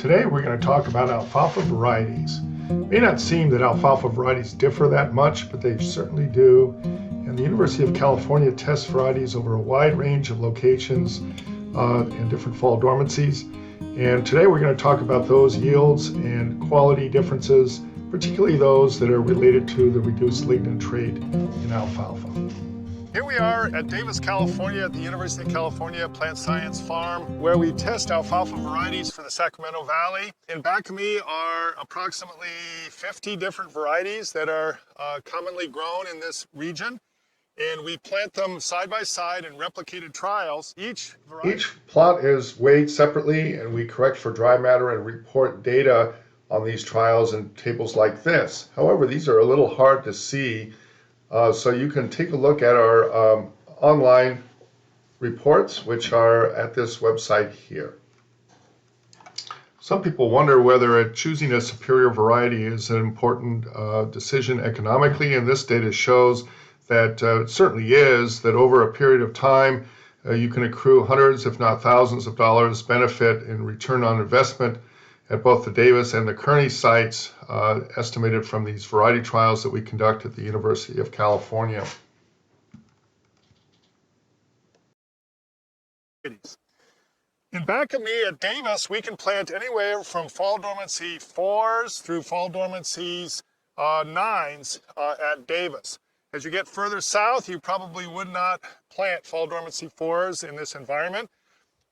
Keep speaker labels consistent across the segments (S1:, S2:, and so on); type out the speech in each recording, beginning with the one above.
S1: Today we're going to talk about alfalfa varieties. It may not seem that alfalfa varieties differ that much, but they certainly do. And the University of California tests varieties over a wide range of locations and different fall dormancies. And today we're going to talk about those yields and quality differences, particularly those that are related to the reduced lignin trait in alfalfa. Here we are at Davis, California, at the University of California Plant Science Farm, where we test alfalfa varieties for the Sacramento Valley. In back of me are approximately 50 different varieties that are commonly grown in this region. And we plant them side by side in replicated trials. Each plot is weighed separately, and we correct for dry matter and report data on these trials in tables like this. However, these are a little hard to see. So you can take a look at our online reports, which are at this website here. Some people wonder whether choosing a superior variety is an important decision economically, and this data shows that it certainly is, that over a period of time you can accrue hundreds, if not thousands of dollars benefit in return on investment at both the Davis and the Kearney sites, estimated from these variety trials that we conduct at the University of California. In back of me at Davis, we can plant anywhere from fall dormancy 4s through fall dormancies 9s at Davis. As you get further south, you probably would not plant fall dormancy 4s in this environment.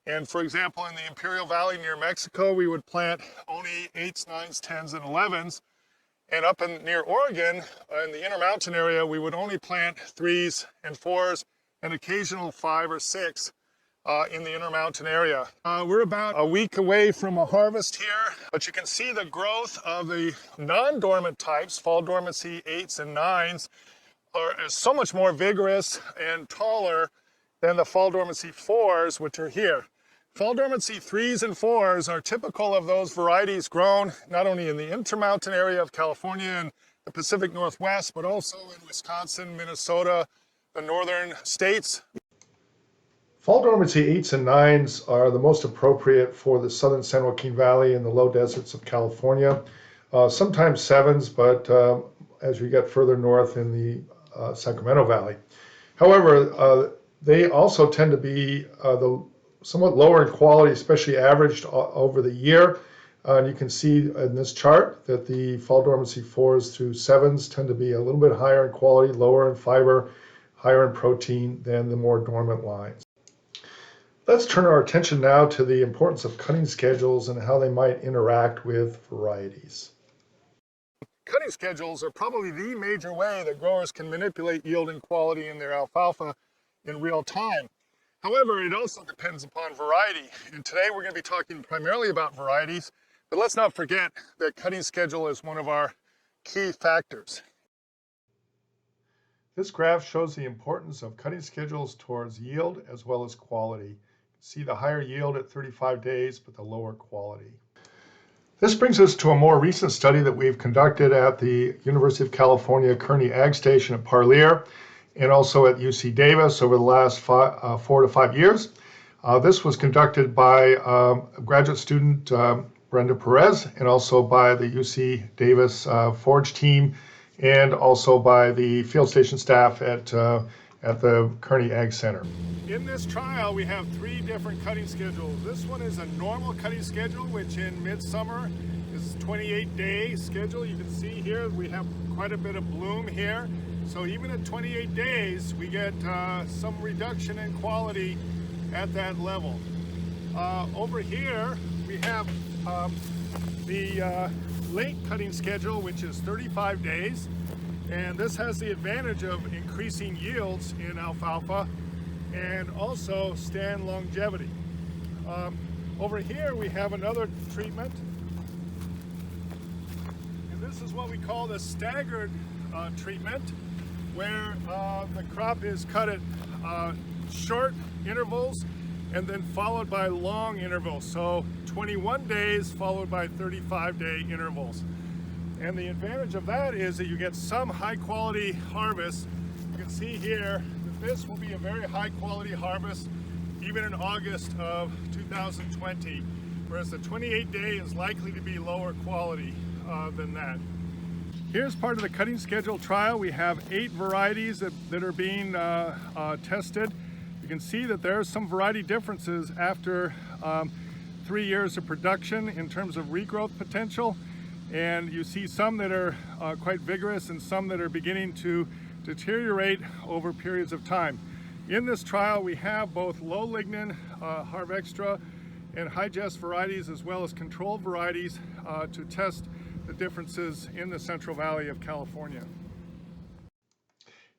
S1: And for example, in the Imperial Valley near Mexico, we would plant only 8s, 9s, 10s, and 11s. And up near Oregon, in the Intermountain area, we would only plant 3s and 4s and occasional 5 or 6 in the Intermountain area. We're about a week away from a harvest here, but you can see the growth of the non-dormant types, fall dormancy 8s and 9s, are so much more vigorous and taller than the fall dormancy 4s, which are here. Fall dormancy 3s and 4s are typical of those varieties grown not only in the Intermountain area of California and the Pacific Northwest, but also in Wisconsin, Minnesota, the northern states. Fall dormancy 8s and 9s are the most appropriate for the southern San Joaquin Valley and the low deserts of California. Sometimes 7s, but as you get further north in the Sacramento Valley. However, they also tend to be somewhat lower in quality, especially averaged over the year. And you can see in this chart that the fall dormancy 4s through 7s tend to be a little bit higher in quality, lower in fiber, higher in protein than the more dormant lines. Let's turn our attention now to the importance of cutting schedules and how they might interact with varieties. Cutting schedules are probably the major way that growers can manipulate yield and quality in their alfalfa in real time. However, it also depends upon variety. And today we're going to be talking primarily about varieties, but let's not forget that cutting schedule is one of our key factors. This graph shows the importance of cutting schedules towards yield as well as quality. See the higher yield at 35 days, but the lower quality. This brings us to a more recent study that we've conducted at the University of California Kearney Ag Station at Parlier and also at UC Davis over the last 4 to 5 years. This was conducted by graduate student Brenda Perez and also by the UC Davis Forge team and also by the field station staff at the Kearney Ag Center. In this trial, we have 3 different cutting schedules. This one is a normal cutting schedule, which in midsummer is a 28-day schedule. You can see here we have quite a bit of bloom here. So even at 28 days, we get some reduction in quality at that level. Over here, we have the late cutting schedule, which is 35 days. And this has the advantage of increasing yields in alfalfa and also stand longevity. Over here we have another treatment. And this is what we call the staggered treatment, where the crop is cut at short intervals and then followed by long intervals. So 21 days followed by 35-day intervals. And the advantage of that is that you get some high quality harvest. You can see here that this will be a very high quality harvest even in August of 2020. whereas the 28-day is likely to be lower quality than that. Here's part of the cutting schedule trial. We have 8 varieties that are being tested. You can see that there are some variety differences after 3 years of production in terms of regrowth potential. And you see some that are quite vigorous and some that are beginning to deteriorate over periods of time. In this trial, we have both low-lignin, Harv Extra, and high-jest varieties as well as controlled varieties to test the differences in the Central Valley of California.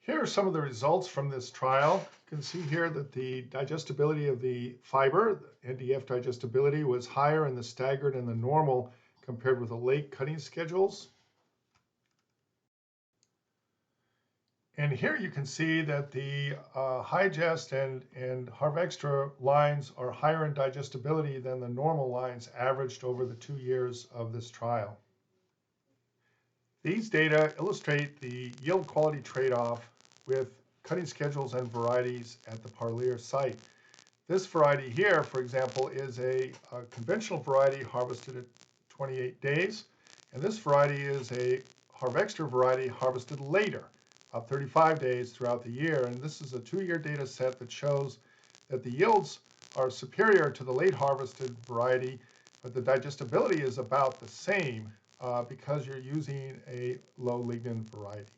S1: Here are some of the results from this trial. You can see here that the digestibility of the fiber, the NDF digestibility, was higher in the staggered and the normal compared with the late cutting schedules. And here you can see that the high-jest and Harv Extra lines are higher in digestibility than the normal lines averaged over the 2 years of this trial. These data illustrate the yield quality trade-off with cutting schedules and varieties at the Parlier site. This variety here, for example, is a conventional variety harvested at 28 days, and this variety is a Harv Extra variety harvested later, 35 days throughout the year. And this is a 2-year data set that shows that the yields are superior to the late harvested variety, but the digestibility is about the same because you're using a low-lignin variety.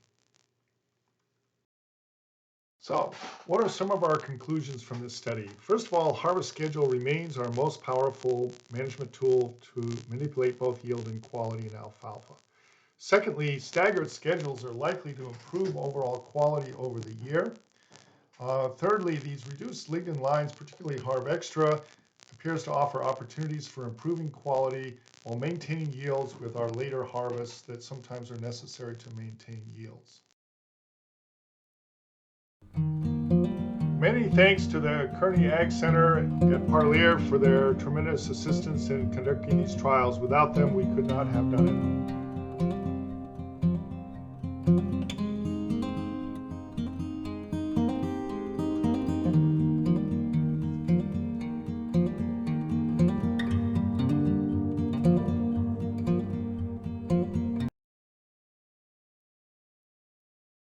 S1: So, what are some of our conclusions from this study? First of all, harvest schedule remains our most powerful management tool to manipulate both yield and quality in alfalfa. Secondly, staggered schedules are likely to improve overall quality over the year. Thirdly, these reduced lignin lines, particularly Harv Extra, appears to offer opportunities for improving quality while maintaining yields with our later harvests that sometimes are necessary to maintain yields. Many thanks to the Kearney Ag Center at Parlier for their tremendous assistance in conducting these trials. Without them, we could not have done it.